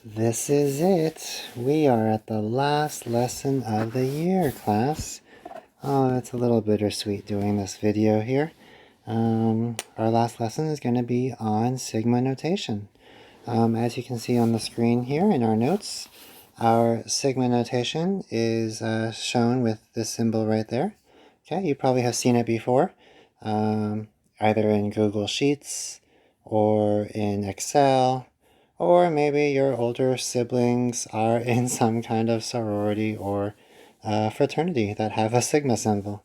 This is it. We are at the last lesson of the year, class. Oh, it's a little bittersweet doing this video here. Our last lesson is going to be on sigma notation. As you can see on the screen here in our notes, our sigma notation is shown with this symbol right there. Okay, you probably have seen it before, either in Google Sheets or in Excel, or maybe your older siblings are in some kind of sorority or fraternity that have a sigma symbol.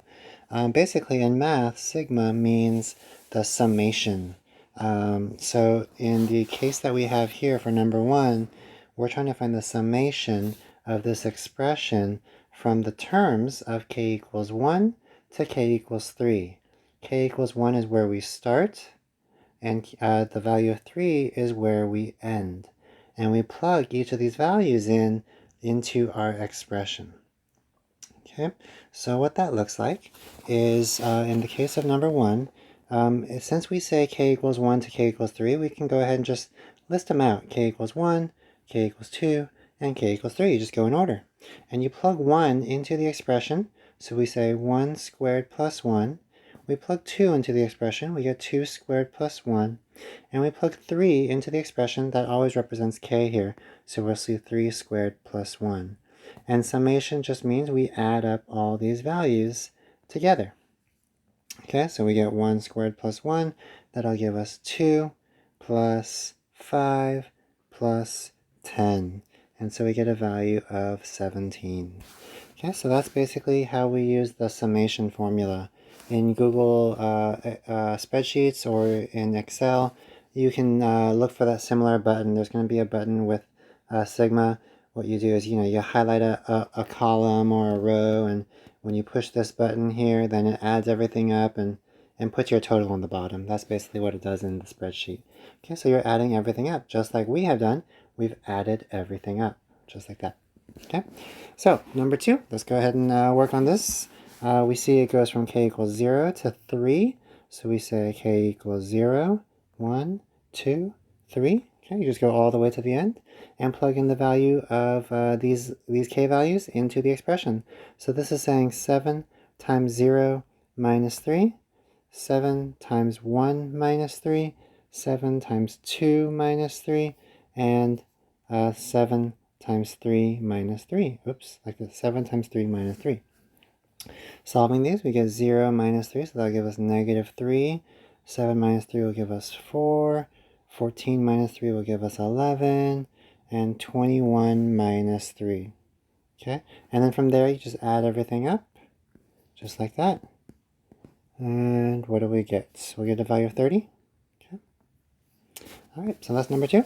Basically, in math, sigma means the summation. So in the case that we have here for number 1, we're trying to find the summation of this expression from the terms of k equals 1 to k equals 3. K equals 1 is where we start, and the value of 3 is where we end. And we plug each of these values into our expression. Okay, so what that looks like is, in the case of number 1, since we say k equals 1 to k equals 3, we can go ahead and just list them out. K equals 1, k equals 2, and k equals 3. You just go in order. And you plug 1 into the expression, so we say 1 squared plus 1. We plug 2 into the expression, we get 2 squared plus 1. And we plug 3 into the expression that always represents k here, so we'll see 3 squared plus 1. And summation just means we add up all these values together. Okay, so we get 1 squared plus 1. That'll give us 2 plus 5 plus 10. And so we get a value of 17. Okay, so that's basically how we use the summation formula. In Google spreadsheets or in Excel, you can look for that similar button. There's going to be a button with sigma. What you do is, you highlight a column or a row, and when you push this button here, then it adds everything up and puts your total on the bottom. That's basically what it does in the spreadsheet. Okay, so you're adding everything up, just like we have done. We've added everything up, just like that. Okay, so number 2, let's go ahead and work on this. We see it goes from k equals 0 to 3. So we say k equals 0, 1, 2, 3. Okay, you just go all the way to the end and plug in the value of these k values into the expression. So this is saying 7 times 0 minus 3, 7 times 1 minus 3, 7 times 2 minus 3, and 7 times 3 minus 3. Oops, like this, 7 times 3 minus 3. Solving these, we get 0 minus 3, so that'll give us negative 3. 7 minus 3 will give us 4. 14 minus 3 will give us 11. And 21 minus 3. Okay, and then from there, you just add everything up, just like that. And what do we get? We get a value of 30. Okay. All right, so that's number 2.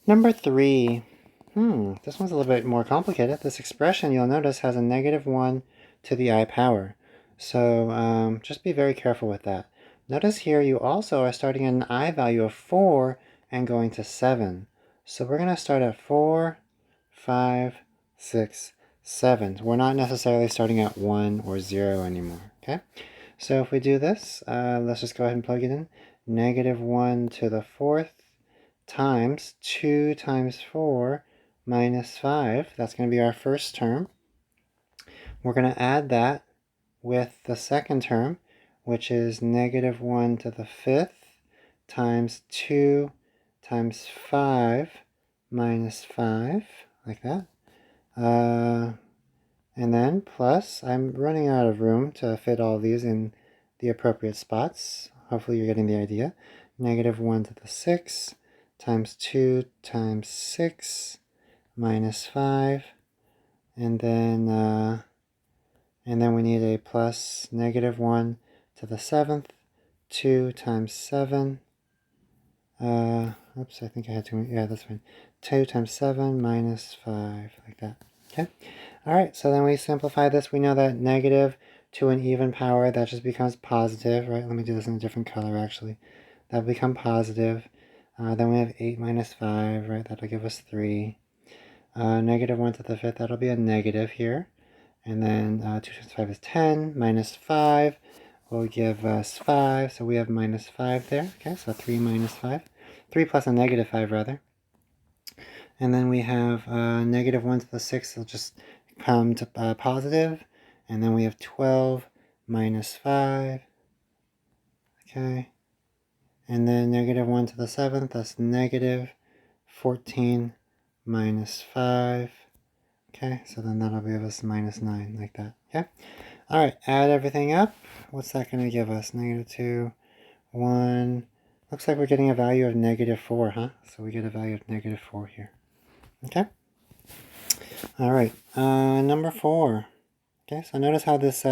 Number 3. This one's a little bit more complicated. This expression, you'll notice, has a negative 1 to the I power. So just be very careful with that. Notice here you also are starting at an I value of 4 and going to 7. So we're going to start at 4, 5, 6, 7. We're not necessarily starting at 1 or 0 anymore. Okay? So if we do this, let's just go ahead and plug it in. Negative 1 to the 4th times 2 times 4 minus 5. That's going to be our first term. We're going to add that with the second term, which is negative 1 to the 5th times 2 times 5 minus 5, like that. And then plus, I'm running out of room to fit all these in the appropriate spots. Hopefully you're getting the idea. Negative 1 to the 6th times 2 times 6 minus 5. And then we need a plus negative 1 to the 7th. 2 times 7. Oops, I think I had to, yeah, that's fine. 2 times 7 minus 5, like that. Okay. All right, so then we simplify this. We know that negative to an even power, that just becomes positive, right? Let me do this in a different color, actually. That will become positive. Then we have 8 minus 5, right? That'll give us 3. Negative 1 to the 5th, that'll be a negative here. And then 2 times 5 is 10. Minus 5 will give us 5. So we have minus 5 there. Okay, so 3 minus 5. 3 plus a negative 5, rather. And then we have negative 1 to the 6th will just come to positive. And then we have 12 minus 5. Okay. And then negative 1 to the 7th, that's negative 14 minus 5. Okay, so then that'll give us minus 9, like that. Okay. All right, add everything up. What's that going to give us? Negative 2, 1. Looks like we're getting a value of negative 4, huh? So we get a value of negative 4 here. Okay. All right, number 4. Okay, so notice how this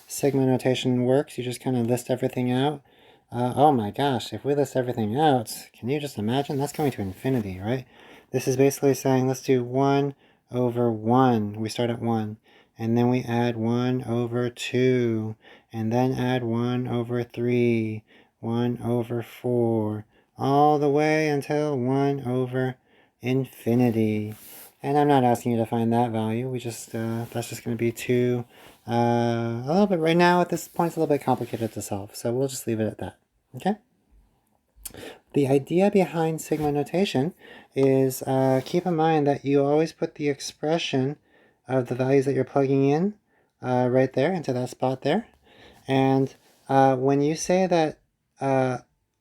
sigma notation works. You just kind of list everything out. Oh my gosh, if we list everything out, can you just imagine? That's going to infinity, right? This is basically saying let's do 1 over 1. We start at 1. And then we add 1 over 2. And then add 1 over 3. 1 over 4. All the way until 1 over infinity. And I'm not asking you to find that value. We just, that's just going to be too, a little bit, right now at this point, it's a little bit complicated to solve. So we'll just leave it at that. Okay? The idea behind sigma notation is keep in mind that you always put the expression of the values that you're plugging in right there into that spot there. And when you say that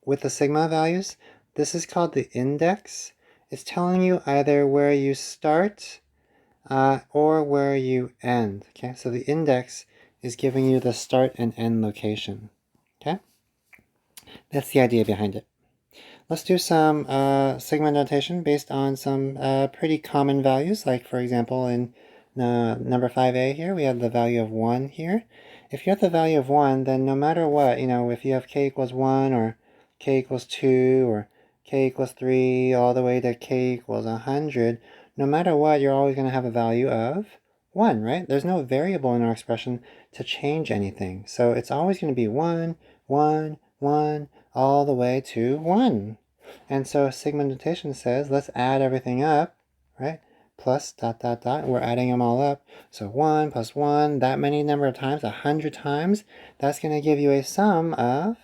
with the sigma values, this is called the index. It's telling you either where you start or where you end. Okay, so the index is giving you the start and end location. Okay, that's the idea behind it. Let's do some sigma notation based on some pretty common values, like for example in number 5a here, we have the value of 1 here. If you have the value of 1, then no matter what, if you have k equals 1 or k equals 2 or k equals 3 all the way to k equals 100, no matter what, you're always going to have a value of 1, right? There's no variable in our expression to change anything. So it's always going to be 1, 1, 1, all the way to 1. And so sigma notation says, let's add everything up, right? Plus dot, dot, dot. We're adding them all up. So 1 plus 1, that many number of times, 100 times, that's going to give you a sum of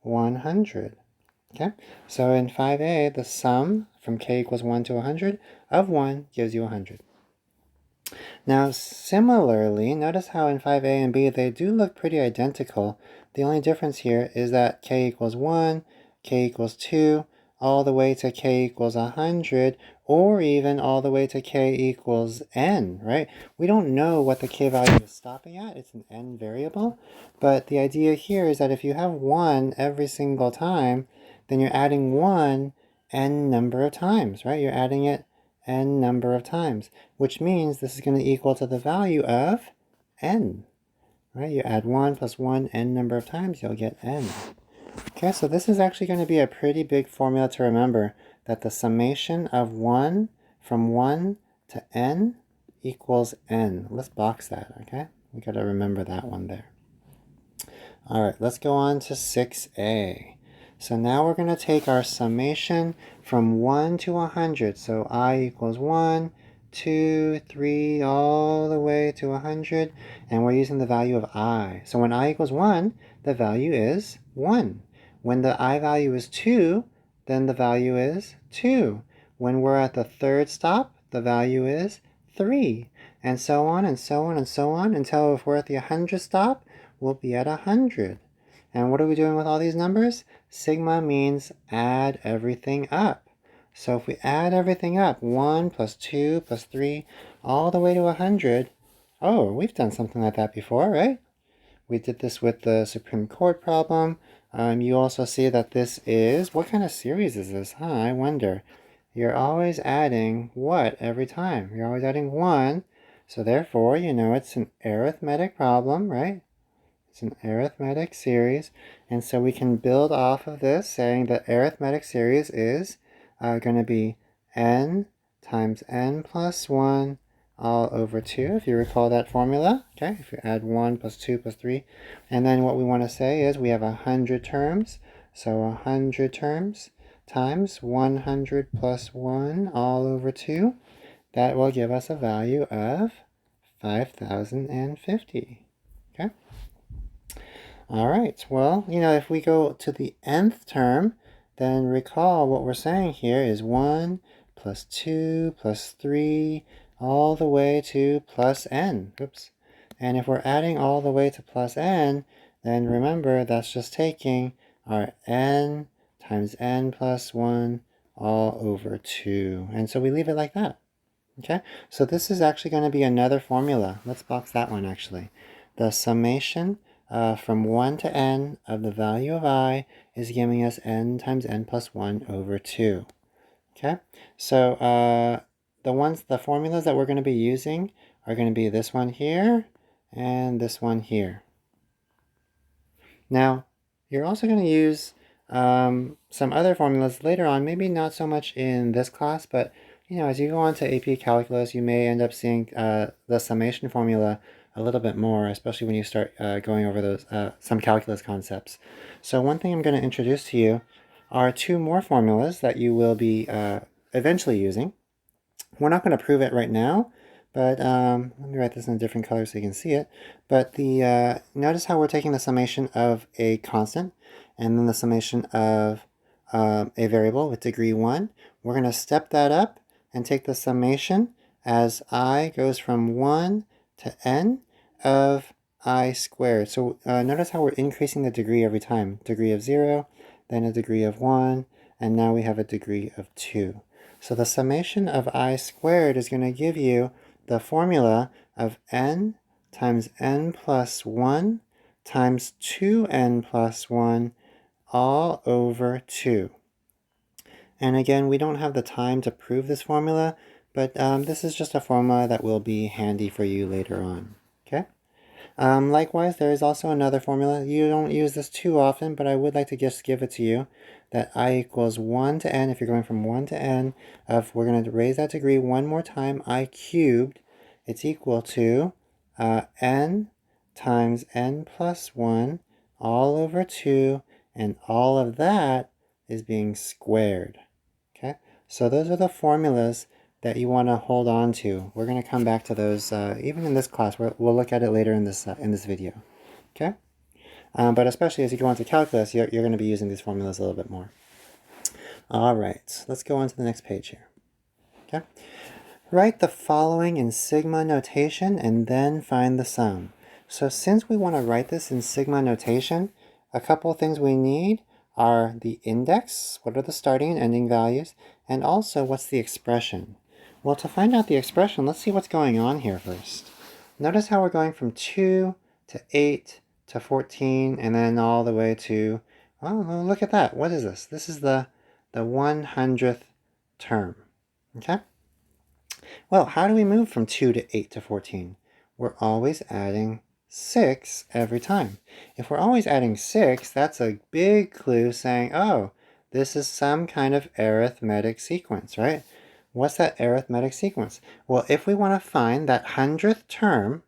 100. Okay, so in 5a, the sum from k equals 1 to 100 of 1 gives you 100. Now, similarly, notice how in 5a and b, they do look pretty identical. The only difference here is that k equals 1, k equals 2, all the way to k equals 100, or even all the way to k equals n, right? We don't know what the k value is stopping at. It's an n variable. But the idea here is that if you have 1 every single time, then you're adding 1 n number of times, right? You're adding it n number of times, which means this is going to equal to the value of n, right? You add 1 plus 1 n number of times, you'll get n. Okay, so this is actually going to be a pretty big formula to remember, that the summation of 1 from 1 to n equals n. Let's box that, okay? We got to remember that one there. All right, let's go on to 6a. So now we're going to take our summation from 1 to 100. So I equals 1, 2, 3, all the way to 100. And we're using the value of I. So when I equals 1, the value is 1. When the I value is 2, then the value is 2. When we're at the third stop, the value is 3. And so on and so on and so on until if we're at the 100th stop, we'll be at 100. And what are we doing with all these numbers? Sigma means add everything up. So if we add everything up, 1 plus 2 plus 3, all the way to 100, oh, we've done something like that before, right? We did this with the Supreme Court problem. You also see that this is, what kind of series is this, huh? I wonder. You're always adding what every time? You're always adding 1. So therefore, it's an arithmetic problem, right? It's an arithmetic series, and so we can build off of this saying that arithmetic series is going to be n times n plus 1 all over 2, if you recall that formula. Okay, if you add 1 plus 2 plus 3. And then what we want to say is we have 100 terms, so 100 terms times 100 plus 1 all over 2. That will give us a value of 5,050. Okay. All right, well, if we go to the nth term, then recall what we're saying here is 1 plus 2 plus 3 all the way to plus n. Oops. And if we're adding all the way to plus n, then remember that's just taking our n times n plus 1 all over 2. And so we leave it like that. Okay, so this is actually going to be another formula. Let's box that one actually. The summation from 1 to n of the value of I is giving us n times n plus 1 over 2. Okay, so the formulas that we're going to be using are going to be this one here and this one here. Now, you're also going to use some other formulas later on, maybe not so much in this class, but as you go on to AP Calculus, you may end up seeing the summation formula a little bit more, especially when you start going over those some calculus concepts. So one thing I'm going to introduce to you are two more formulas that you will be eventually using. We're not going to prove it right now, but let me write this in a different color so you can see it. But notice how we're taking the summation of a constant and then the summation of a variable with degree 1. We're going to step that up and take the summation as I goes from 1 to n of I squared. So notice how we're increasing the degree every time. Degree of 0, then a degree of 1, and now we have a degree of 2. So the summation of I squared is going to give you the formula of n times n plus 1 times 2n plus 1 all over 2. And again, we don't have the time to prove this formula, but this is just a formula that will be handy for you later on. Okay. Likewise, there is also another formula. You don't use this too often, but I would like to just give it to you, that I equals 1 to n, if you're going from 1 to n, we're going to raise that degree one more time, I cubed, it's equal to n times n plus 1 all over 2, and all of that is being squared. Okay, so those are the formulas that you want to hold on to. We're going to come back to those even in this class. We'll look at it later in this video. Okay, but especially as you go on to calculus, you're going to be using these formulas a little bit more. All right, let's go on to the next page here. Okay, write the following in sigma notation and then find the sum. So since we want to write this in sigma notation, a couple of things we need are the index, what are the starting and ending values, and also what's the expression. Well, to find out the expression, let's see what's going on here first. Notice how we're going from 2 to 8 to 14 and then all the way to, oh, look at that. What is this? This is the 100th term. Okay? Well, how do we move from 2 to 8 to 14? We're always adding 6 every time. If we're always adding 6, that's a big clue saying, oh, this is some kind of arithmetic sequence, right? What's that arithmetic sequence? Well, if we want to find that 100th term,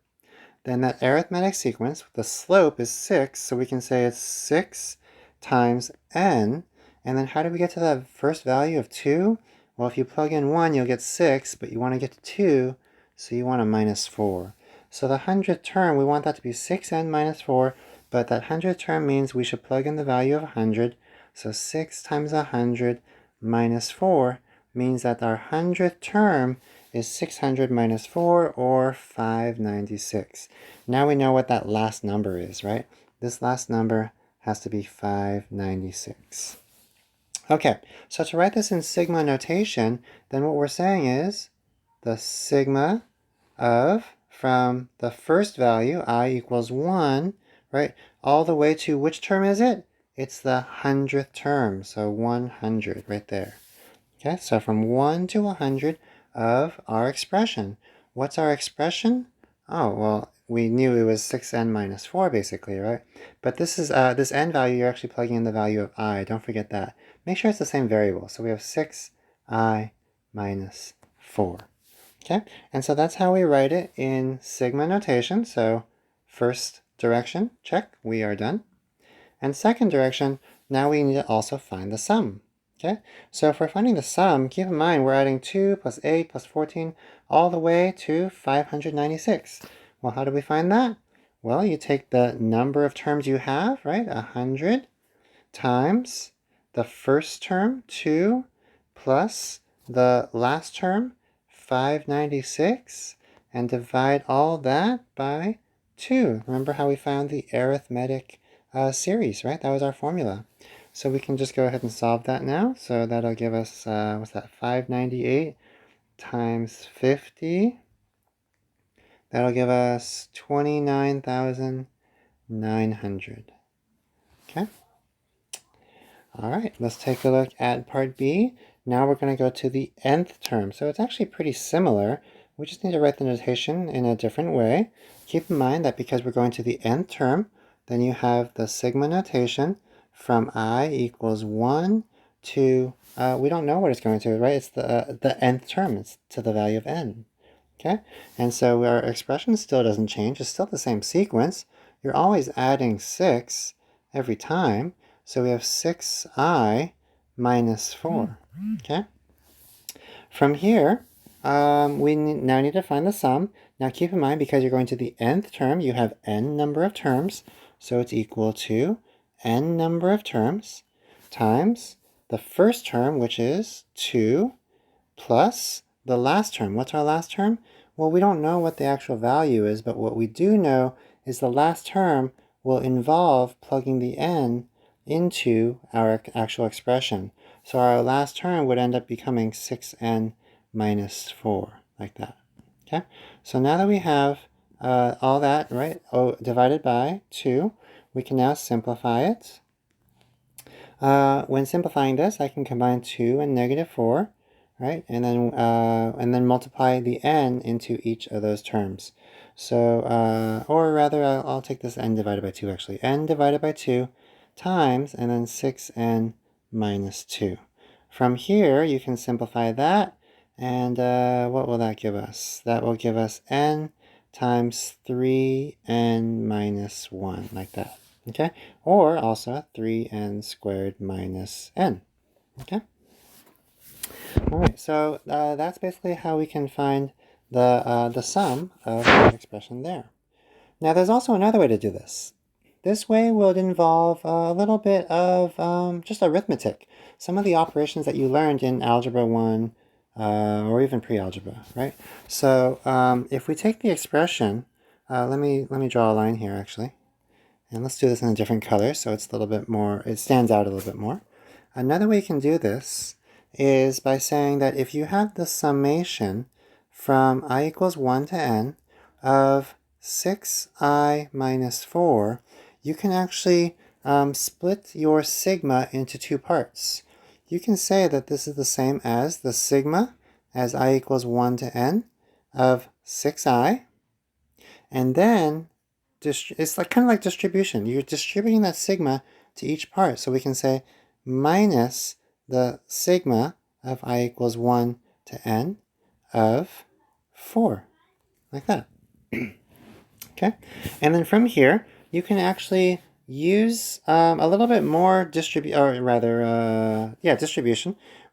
then that arithmetic sequence, the slope is 6, so we can say it's 6 times n. And then how do we get to the first value of 2? Well, if you plug in 1, you'll get 6, but you want to get to 2, so you want a minus 4. So the 100th term, we want that to be 6n minus 4, but that 100th term means we should plug in the value of 100. So 6 times 100 minus 4 means that our 100th term is 600 minus 4, or 596. Now we know what that last number is, right? This last number has to be 596. Okay, so to write this in sigma notation, then what we're saying is the sigma of, from the first value, I equals 1, right, all the way to which term is it? It's the 100th term, so 100 right there. Okay, so from 1 to 100 of our expression. What's our expression? Oh, well, we knew it was 6n minus 4 basically, right? But this is this n value, you're actually plugging in the value of I. Don't forget that. Make sure it's the same variable. So we have 6i minus 4. Okay, and so that's how we write it in sigma notation. So first direction, check, we are done. And second direction, now we need to also find the sum. Okay, so if we're finding the sum, keep in mind we're adding 2 plus 8 plus 14 all the way to 596. Well, how do we find that? Well, you take the number of terms you have, right? 100 times the first term, 2, plus the last term, 596, and divide all that by 2. Remember how we found the arithmetic series, right? That was our formula. So we can just go ahead and solve that now. So that'll give us, what's that, 598 times 50. That'll give us 29,900. Okay? All right, let's take a look at part B. Now we're going to go to the nth term. So it's actually pretty similar. We just need to write the notation in a different way. Keep in mind that because we're going to the nth term, then you have the sigma notation from I equals 1 to, we don't know what it's going to, right? It's the nth term. It's to the value of n. Okay, and so our expression still doesn't change. It's still the same sequence. You're always adding 6 every time. So we have 6i minus 4. Okay. From here, we now need to find the sum. Now keep in mind, because you're going to the nth term, you have n number of terms. So it's equal to n number of terms times the first term, which is 2, plus the last term. What's our last term? Well, we don't know what the actual value is, but what we do know is the last term will involve plugging the n into our actual expression. So our last term would end up becoming 6n minus 4, like that. Okay, so now that we have all that, right, divided by 2, we can now simplify it. When simplifying this, I can combine 2 and negative 4, right, and then multiply the n into each of those terms. So, or rather, I'll take this n divided by 2, actually. N divided by 2 times, and then 6n minus 2. From here, you can simplify that, and what will that give us? That will give us n times 3n minus 1, like that. Okay, or also 3n squared minus n. Okay. All right, so that's basically how we can find the sum of that expression there. Now, there's also another way to do this. This way would involve a little bit of just arithmetic. Some of the operations that you learned in Algebra 1 or even pre-algebra, right? So if we take the expression, let me draw a line here, actually. And let's do this in a different color so it's a little bit more, it stands out a little bit more. Another way you can do this is by saying that if you have the summation from I equals 1 to n of 6i minus 4, you can actually split your sigma into 2 parts. You can say that this is the same as the sigma as I equals 1 to n of 6i, and then it's like kind of like distribution. You're distributing that sigma to each part. So we can say minus the sigma of I equals 1 to n of 4, like that. Okay, and then from here, you can actually use a little bit more distribution,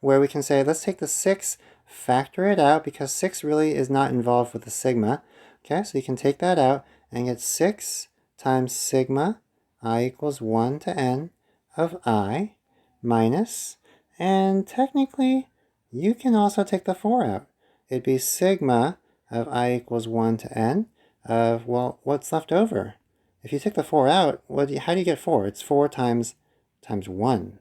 where we can say, let's take the 6, factor it out, because 6 really is not involved with the sigma. Okay, so you can take that out and get 6 times sigma I equals 1 to n of I minus, and technically, you can also take the 4 out. It'd be sigma of I equals 1 to n of, well, what's left over? If you take the 4 out, how do you get 4? It's 4 times 1,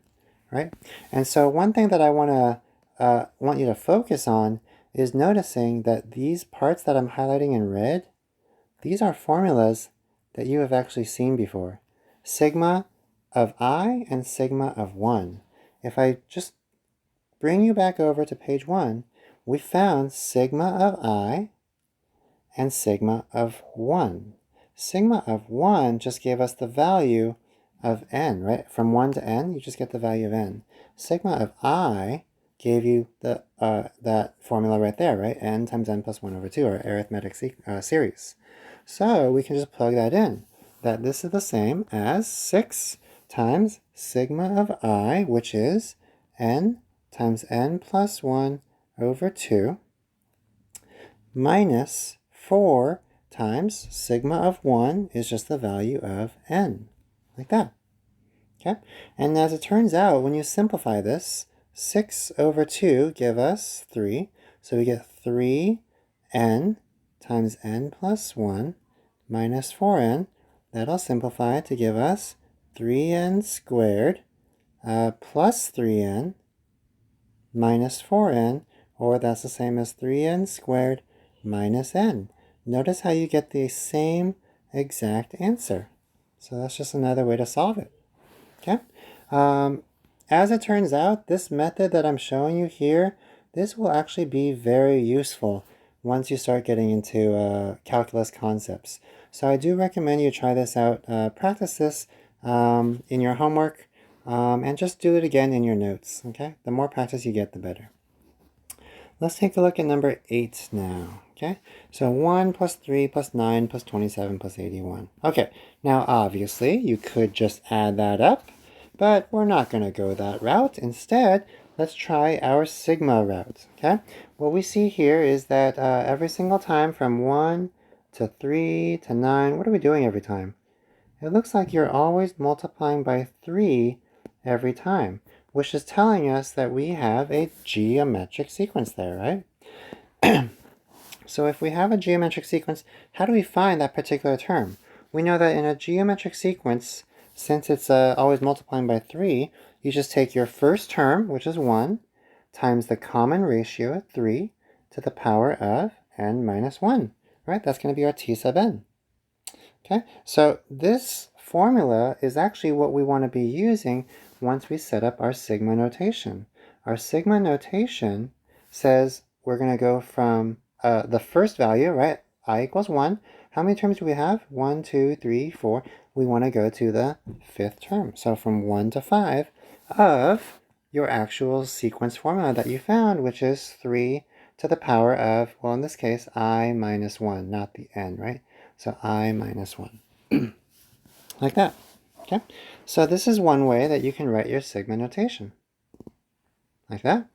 right? And so one thing that I want you to focus on is noticing that these parts that I'm highlighting in red, these are formulas that you have actually seen before. Sigma of I and sigma of 1. If I just bring you back over to page 1, we found sigma of I and sigma of 1. Sigma of 1 just gave us the value of n, right? From 1 to n, you just get the value of n. Sigma of I gave you the that formula right there, right? N times n plus 1 over 2, our arithmetic series. So we can just plug that in, that this is the same as 6 times sigma of I, which is n times n plus 1 over 2, minus 4 times sigma of 1 is just the value of n, like that. Okay? And as it turns out, when you simplify this, 6 over 2 give us 3. So we get 3n times n plus 1 minus 4n. That'll simplify to give us 3n squared plus 3n minus 4n, or that's the same as 3n squared minus n. Notice how you get the same exact answer. So that's just another way to solve it. Okay. As it turns out, this method that I'm showing you here, this will actually be very useful once you start getting into calculus concepts. So I do recommend you try this out, practice this in your homework, and just do it again in your notes, okay? The more practice you get, the better. Let's take a look at number 8 now, okay? So 1 plus 3 plus 9 plus 27 plus 81. Okay, now obviously you could just add that up, but we're not going to go that route. Instead, let's try our sigma route, okay? What we see here is that every single time from 1 to 3 to 9, what are we doing every time? It looks like you're always multiplying by 3 every time, which is telling us that we have a geometric sequence there, right? So if we have a geometric sequence, how do we find that particular term? We know that in a geometric sequence, since it's always multiplying by 3, you just take your first term, which is 1, times the common ratio of 3 to the power of n minus 1, right? That's going to be our t sub n. Okay, so this formula is actually what we want to be using once we set up our sigma notation. Our sigma notation says we're going to go from the first value, right? I equals 1. How many terms do we have? 1, 2, 3, 4. We want to go to the fifth term. So from 1 to 5 of your actual sequence formula that you found, which is 3 to the power of, well, in this case, I minus 1, not the n, right? So I minus 1. Like that. Okay? So this is one way that you can write your sigma notation. Like that.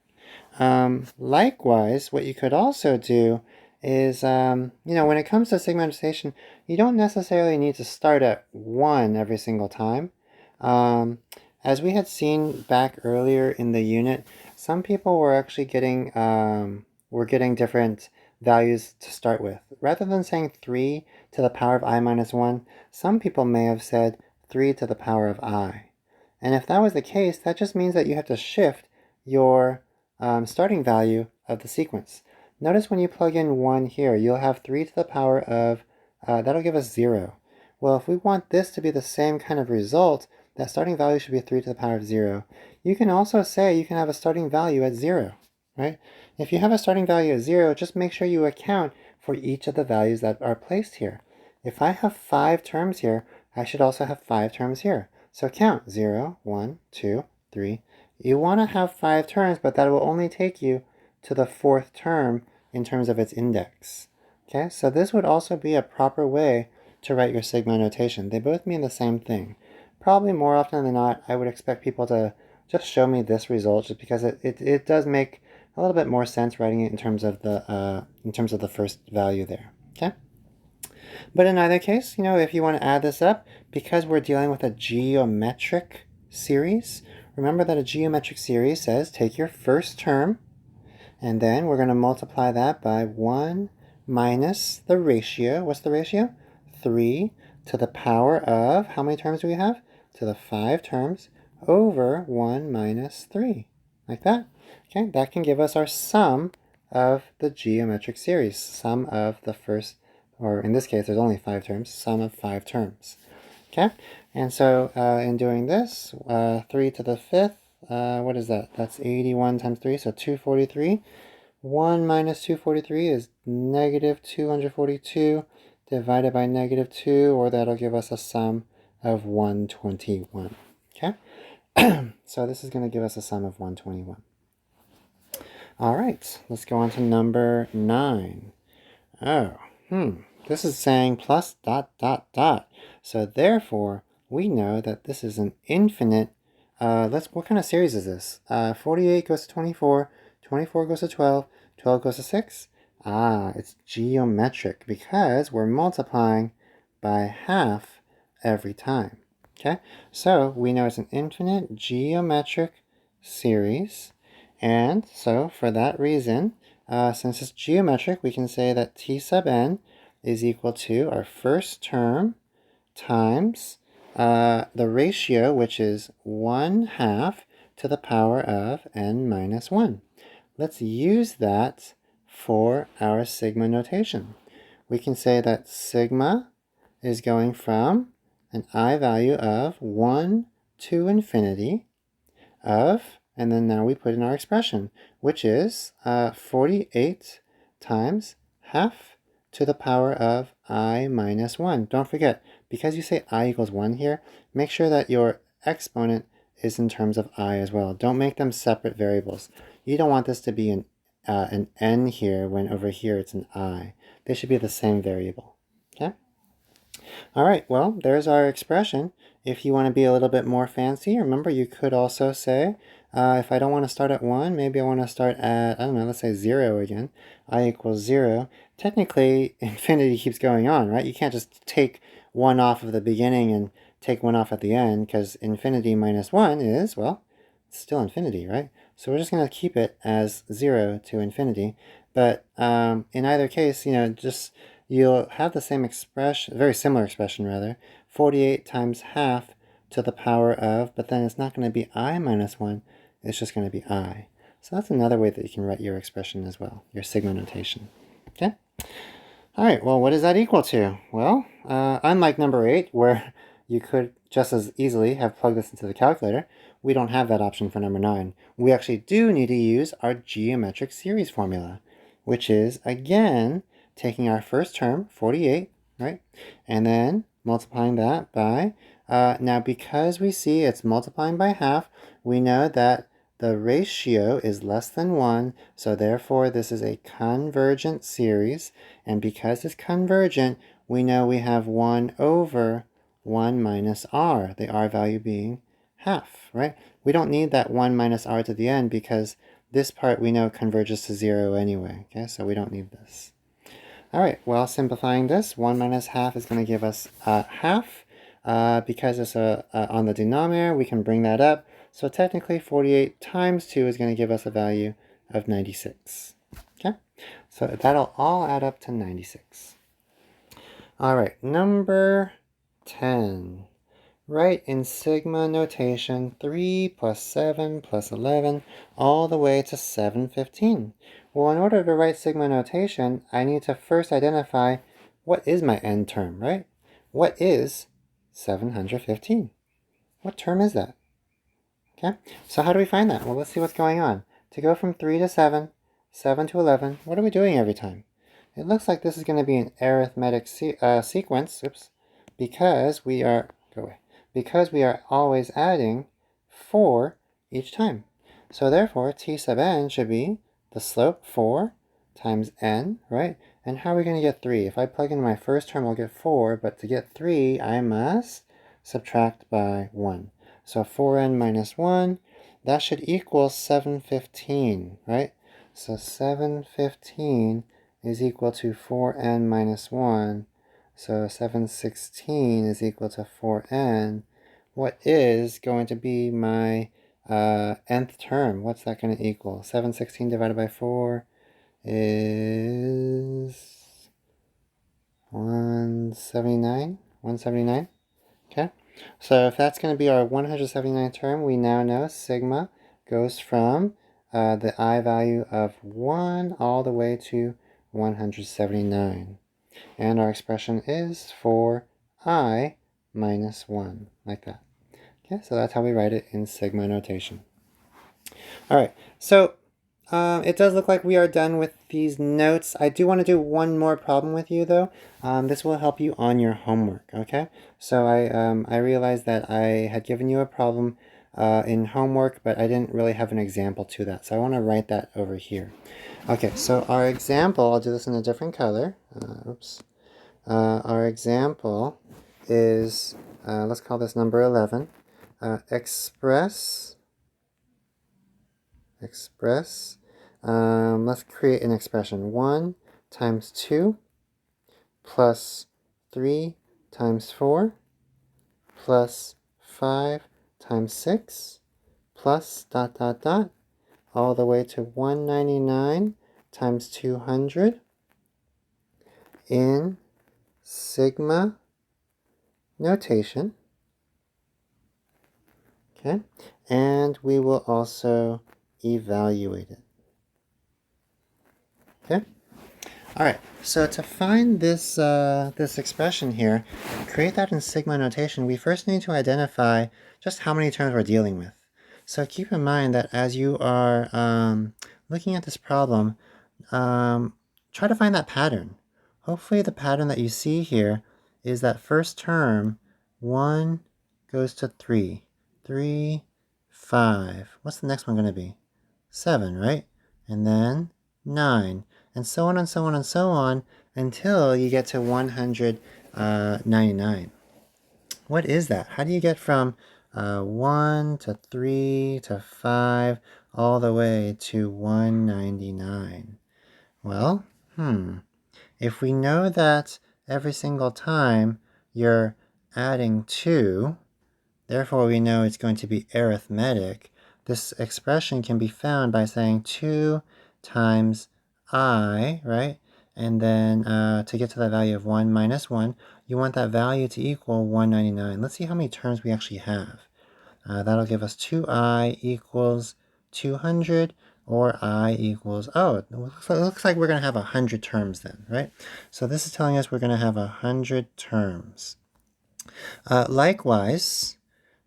Likewise, what you could also do is, when it comes to sigma notation, you don't necessarily need to start at 1 every single time. As we had seen back earlier in the unit, some people were actually getting, different values to start with. Rather than saying 3 to the power of I minus 1, some people may have said 3 to the power of I. And if that was the case, that just means that you have to shift your starting value of the sequence. Notice when you plug in 1 here, you'll have 3 to the power of, that'll give us 0. Well, if we want this to be the same kind of result, that starting value should be 3 to the power of 0. You can also say you can have a starting value at 0, right? If you have a starting value at 0, just make sure you account for each of the values that are placed here. If I have 5 terms here, I should also have 5 terms here. So count 0, 1, 2, 3. You want to have 5 terms, but that will only take you to the 4th term in terms of its index. Okay, so this would also be a proper way to write your sigma notation. They both mean the same thing. Probably more often than not, I would expect people to just show me this result, just because it does make a little bit more sense writing it in terms of the first value there. Okay. But in either case, if you want to add this up, because we're dealing with a geometric series, remember that a geometric series says take your first term, and then we're going to multiply that by 1 minus the ratio. What's the ratio? 3 to the power of, how many terms do we have? To the 5 terms over 1 minus 3. Like that. Okay, that can give us our sum of the geometric series. Sum of the first, or in this case, there's only 5 terms, sum of 5 terms. Okay, and so in doing this, 3 to the 5th, what is that? That's 81 times 3, so 243. 1 minus 243 is negative 242 divided by negative 2, or that'll give us a sum of 121. Okay, so this is going to give us a sum of 121. All right, let's go on to number 9. This is saying plus dot dot dot. So therefore, we know that this is an infinite. What kind of series is this? 48 goes to 24, 24 goes to 12, 12 goes to 6. It's geometric because we're multiplying by half every time. Okay, so we know it's an infinite geometric series. And so for that reason, since it's geometric, we can say that t sub n is equal to our first term times the ratio, which is 1/2 to the power of n minus 1. Let's use that for our sigma notation. We can say that sigma is going from an I value of 1 to infinity of, and then now we put in our expression, which is 48 times half to the power of I minus 1. Don't forget, because you say I equals 1 here, make sure that your exponent is in terms of I as well. Don't make them separate variables. You don't want this to be an n here when over here it's an I. They should be the same variable. Okay? All right, well, there's our expression. If you want to be a little bit more fancy, remember you could also say, if I don't want to start at 1, maybe I want to start at, I don't know, let's say 0 again. I equals 0. Technically, infinity keeps going on, right? You can't just take 1 off of the beginning and take 1 off at the end, because infinity minus 1 is, well, it's still infinity, right? So we're just going to keep it as 0 to infinity. But in either case, just you'll have the same expression, very similar expression rather, 48 times half to the power of, but then it's not going to be I minus 1, it's just going to be I. So that's another way that you can write your expression as well, your sigma notation. Okay? All right, well, what does that equal to? Well, unlike number 8, where you could just as easily have plugged this into the calculator, we don't have that option for number 9. We actually do need to use our geometric series formula, which is, again, taking our first term, 48, right? And then multiplying that by, now because we see it's multiplying by half, we know that the ratio is less than 1, so therefore this is a convergent series. And because it's convergent, we know we have 1 over 1 minus r, the r value being half, right? We don't need that 1 minus r to the end because this part we know converges to 0 anyway, okay? So we don't need this. All right, well, simplifying this, 1 minus half is going to give us half. Because it's on the denominator, we can bring that up. So technically, 48 times 2 is going to give us a value of 96. Okay, so that'll all add up to 96. All right, number 10. Write in sigma notation 3 plus 7 plus 11 all the way to 715. Well, in order to write sigma notation, I need to first identify what is my n term, right? What is 715? What term is that? Okay, so how do we find that? Well, let's see what's going on. To go from 3 to 7, 7 to 11, what are we doing every time? It looks like this is going to be an arithmetic sequence, because we are, because we are always adding 4 each time. So therefore, t sub n should be the slope 4 times n, right? And how are we going to get 3? If I plug in my first term, I'll get 4, but to get 3, I must subtract by 1. So 4n minus 1, that should equal 715, right? So 715 is equal to 4n minus 1. So 716 is equal to 4n. What is going to be my nth term? What's that going to equal? 716 divided by 4 is 179. 179. Okay. So if that's going to be our 179th term, we now know sigma goes from the I value of 1 all the way to 179. And our expression is for I minus 1, like that. Okay, so that's how we write it in sigma notation. All right, so it does look like we are done with these notes. I do want to do one more problem with you, though. This will help you on your homework, okay? So I realized that I had given you a problem in homework, but I didn't really have an example to that. So I want to write that over here. Okay, so our example, I'll do this in a different color. Our example is, let's call this number 11. Express, let's create an expression. 1 times 2 plus 3 times 4 plus 5 times 6 plus ... all the way to 199 times 200 in sigma notation. Okay, and we will also evaluate it. Okay. All right, so to find this, this expression here, create that in sigma notation, we first need to identify just how many terms we're dealing with. So keep in mind that as you are looking at this problem, try to find that pattern. Hopefully the pattern that you see here is that first term, 1 goes to 3, 3, 5. What's the next one going to be? 7, right? And then 9. And so on and so on and so on until you get to 199. What is that? How do you get from 1 to 3 to 5 all the way to 199? Well, if we know that every single time you're adding 2, therefore we know it's going to be arithmetic, this expression can be found by saying 2 times I, right? And then to get to the value of 1 minus 1, you want that value to equal 199. Let's see how many terms we actually have. That'll give us 2I equals 200, or I equals, it looks like we're going to have 100 terms then, right? So this is telling us we're going to have 100 terms. Likewise,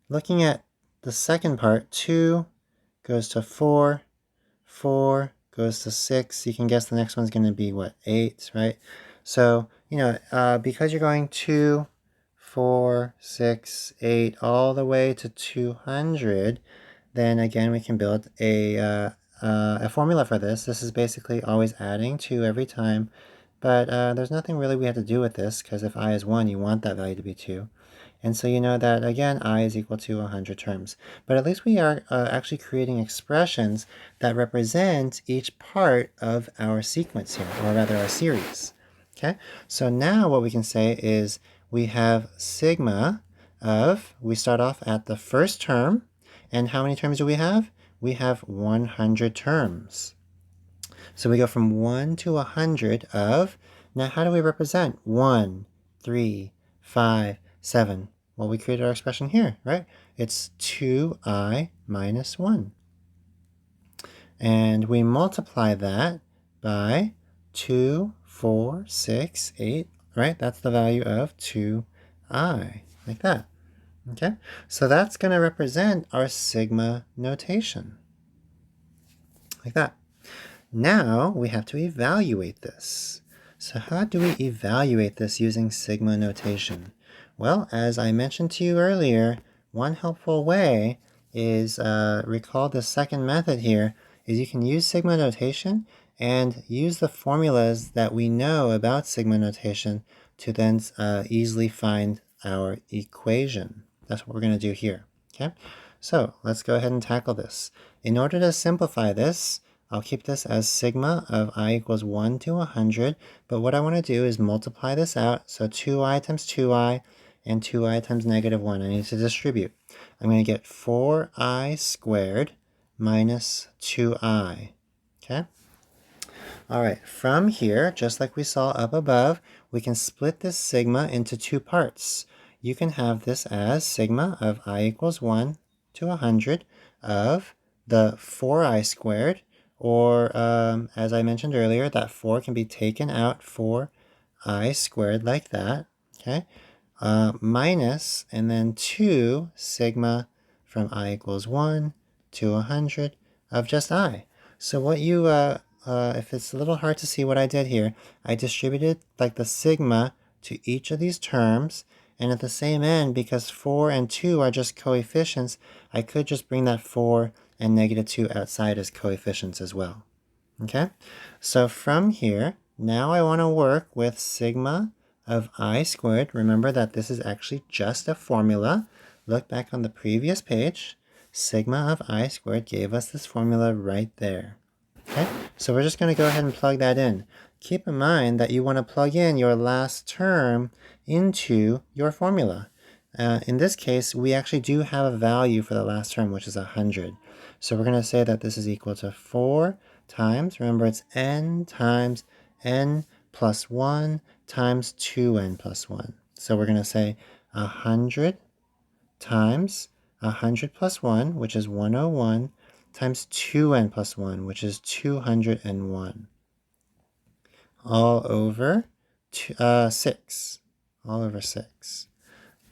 looking at the second part, 2 goes to 4, 4 goes to 6. You can guess the next one's going to be, what, 8, right? So, because you're going 2, 4, 6, 8, all the way to 200, then again we can build a formula for this. This is basically always adding 2 every time, but there's nothing really we have to do with this, because if I is 1, you want that value to be 2. And so you know that, again, I is equal to 100 terms. But at least we are actually creating expressions that represent each part of our sequence here, or rather our series. Okay, so now what we can say is we have sigma of, we start off at the first term, and how many terms do we have? We have 100 terms. So we go from 1 to 100 of, now how do we represent 1, 3, 5, 7? Well, we created our expression here, right? It's 2I minus 1. And we multiply that by 2, 4, 6, 8, right? That's the value of 2I, like that. Okay, so that's going to represent our sigma notation, like that. Now we have to evaluate this. So how do we evaluate this using sigma notation? Well, as I mentioned to you earlier, one helpful way is, recall the second method here, is you can use sigma notation and use the formulas that we know about sigma notation to then easily find our equation. That's what we're going to do here. Okay, so let's go ahead and tackle this. In order to simplify this, I'll keep this as sigma of I equals 1 to 100, but what I want to do is multiply this out. So 2I times 2I and 2I times negative 1. I need to distribute. I'm going to get 4I squared minus 2I. Okay? All right, from here, just like we saw up above, we can split this sigma into two parts. You can have this as sigma of I equals 1 to 100 of the 4I squared, or as I mentioned earlier, that 4 can be taken out for I squared like that, okay? Minus, and then 2 sigma from I equals 1 to 100 of just I. So what you, if it's a little hard to see what I did here, I distributed like the sigma to each of these terms, and at the same end, because 4 and 2 are just coefficients, I could just bring that 4 and negative 2 outside as coefficients as well. Okay, so from here, now I want to work with sigma of I squared. Remember that this is actually just a formula. Look back on the previous page. Sigma of I squared gave us this formula right there. Okay, so we're just going to go ahead and plug that in. Keep in mind that you want to plug in your last term into your formula. In this case, we actually do have a value for the last term, which is 100. So we're going to say that this is equal to 4 times, remember it's n times n plus 1 times 2n plus 1. So we're going to say 100 times 100 plus 1, which is 101, times 2n plus 1, which is 201, all over 6. All over 6.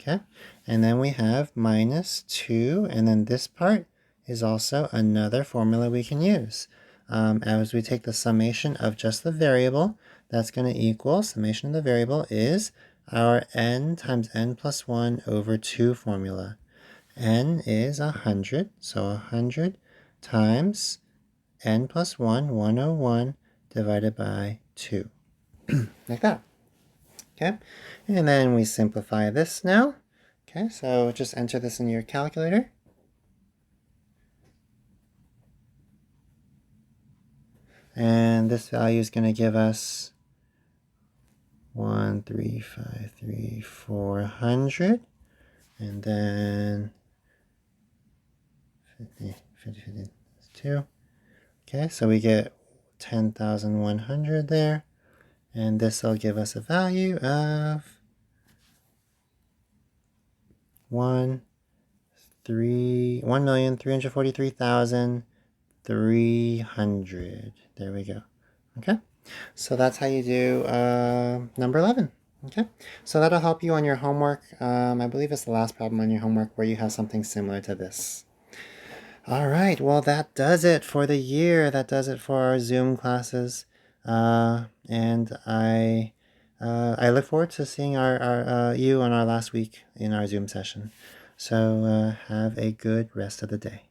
Okay, and then we have minus 2, and then this part is also another formula we can use. As we take the summation of just the variable, that's going to equal, summation of the variable is our n times n plus 1 over 2 formula. N is 100, so 100 times n plus 1, 101, divided by 2, like that. Okay, and then we simplify this now. Okay, so just enter this in your calculator. And this value is going to give us 1353400, and then 50, 50, 50, that's 2. Okay, so we get 10,100 there, and this will give us a value of 1,343,300. There we go. Okay, so that's how you do number 11. Okay, so that'll help you on your homework. I believe it's the last problem on your homework where you have something similar to this. All right, well, that does it for the year. That does it for our Zoom classes. And I look forward to seeing you on our last week in our Zoom session. So have a good rest of the day.